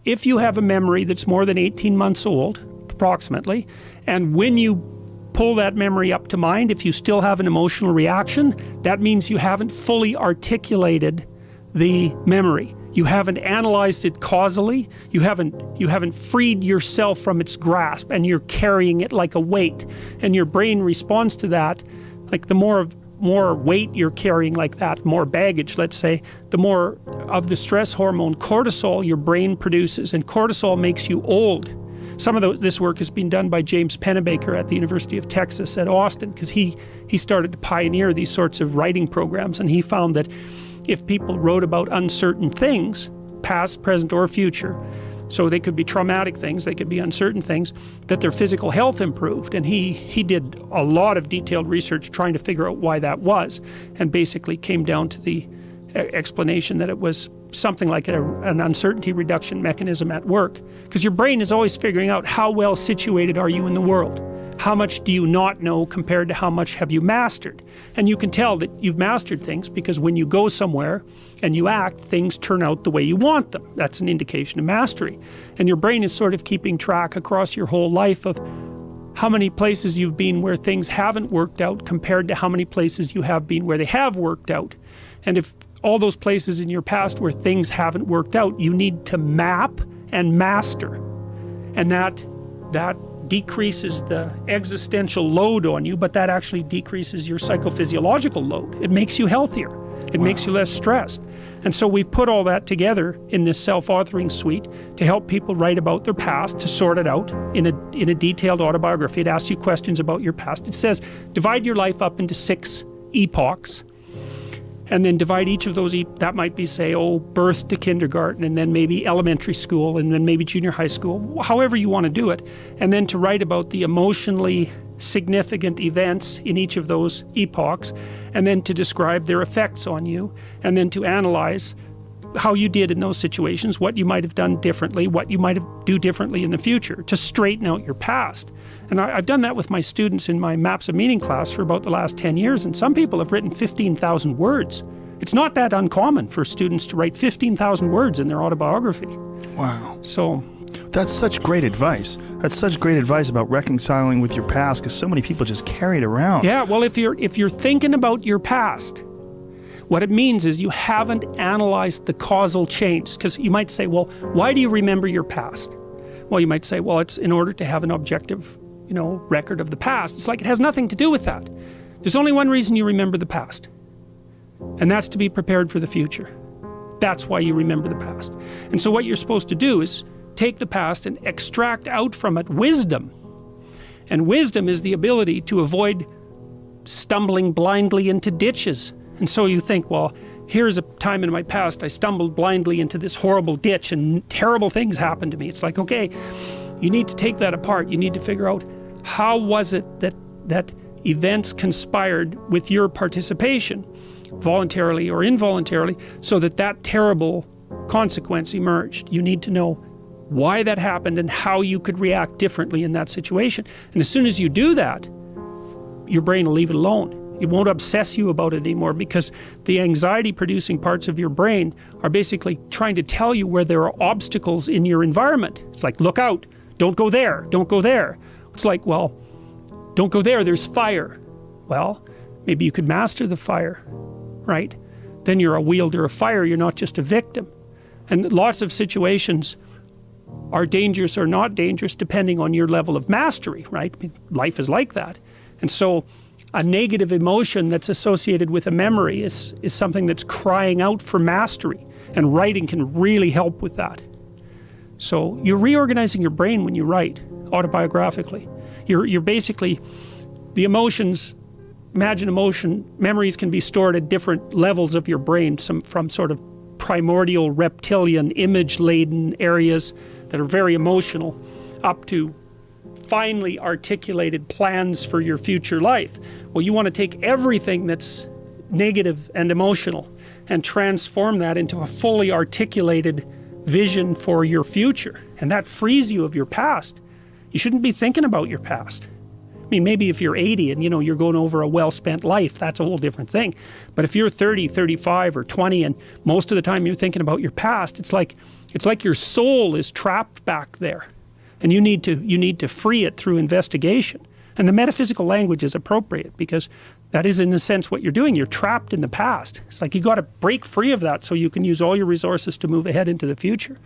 if you have a memory that's more than 18 months old, approximately, and when you pull that memory up to mind, if you still have an emotional reaction, that means you haven't fully articulated the memory. You haven't analyzed it causally. You haven't freed yourself from its grasp, and you're carrying it like a weight. And your brain responds to that. Like the more weight you're carrying like that, more baggage, let's say, the more of the stress hormone cortisol your brain produces. And cortisol makes you old. Some of this work has been done by James Pennebaker at the University of Texas at Austin, because he started to pioneer these sorts of writing programs, and he found that if people wrote about uncertain things, past, present, or future, so they could be traumatic things, they could be uncertain things, that their physical health improved. And he did a lot of detailed research trying to figure out why that was, and basically came down to the explanation that it was something like an uncertainty reduction mechanism at work. Because your brain is always figuring out how well situated are you in the world. How much do you not know compared to how much have you mastered? And you can tell that you've mastered things because when you go somewhere and you act, things turn out the way you want them. That's an indication of mastery. And your brain is sort of keeping track across your whole life of how many places you've been where things haven't worked out compared to how many places you have been where they have worked out. And if all those places in your past where things haven't worked out, you need to map and master. And that decreases the existential load on you, but that actually decreases your psychophysiological load. It makes you healthier. It makes you less stressed. And so we've put all that together in this self-authoring suite to help people write about their past, to sort it out in a detailed autobiography. It asks you questions about your past. It says, divide your life up into 6 epochs. And then divide each of those, that might be, say, birth to kindergarten, and then maybe elementary school, and then maybe junior high school, however you want to do it. And then to write about the emotionally significant events in each of those epochs, and then to describe their effects on you, and then to analyze how you did in those situations, what you might have done differently, what you might do differently in the future, to straighten out your past. And I've done that with my students in my Maps of Meaning class for about the last 10 years, and some people have written 15,000 words. It's not that uncommon for students to write 15,000 words in their autobiography. Wow. So that's such great advice. That's such great advice about reconciling with your past, because so many people just carry it around. Yeah, well, if you're thinking about your past, what it means is you haven't analyzed the causal chains. Because you might say, well, why do you remember your past? Well, you might say, well, it's in order to have an objective, record of the past. It's like it has nothing to do with that. There's only one reason you remember the past, and that's to be prepared for the future. That's why you remember the past. And so what you're supposed to do is take the past and extract out from it wisdom. And wisdom is the ability to avoid stumbling blindly into ditches. And so you think, well, here's a time in my past I stumbled blindly into this horrible ditch and terrible things happened to me. It's like, okay, you need to take that apart. You need to figure out, how was it that events conspired with your participation, voluntarily or involuntarily, so that terrible consequence emerged. You need to know why that happened and how you could react differently in that situation. And as soon as you do that, your brain will leave it alone. It won't obsess you about it anymore, because the anxiety-producing parts of your brain are basically trying to tell you where there are obstacles in your environment. It's like, look out, don't go there, don't go there. It's like, well, don't go there, there's fire. Well, maybe you could master the fire, right? Then you're a wielder of fire, you're not just a victim. And lots of situations are dangerous or not dangerous depending on your level of mastery, right? I mean, life is like that. And so a negative emotion that's associated with a memory is something that's crying out for mastery, and writing can really help with that. So you're reorganizing your brain when you write autobiographically. You're basically, the emotions, memories can be stored at different levels of your brain, from sort of primordial reptilian image-laden areas that are very emotional, up to finely articulated plans for your future life. Well, you want to take everything that's negative and emotional and transform that into a fully articulated vision for your future. And that frees you of your past. You shouldn't be thinking about your past. I mean, maybe if you're 80 and you're going over a well-spent life, that's a whole different thing. But if you're 30, 35, or 20, and most of the time you're thinking about your past, it's like It's like your soul is trapped back there, and you need to free it through investigation. And the metaphysical language is appropriate because that is, in a sense, what you're doing. You're trapped in the past. It's like you got to break free of that so you can use all your resources to move ahead into the future.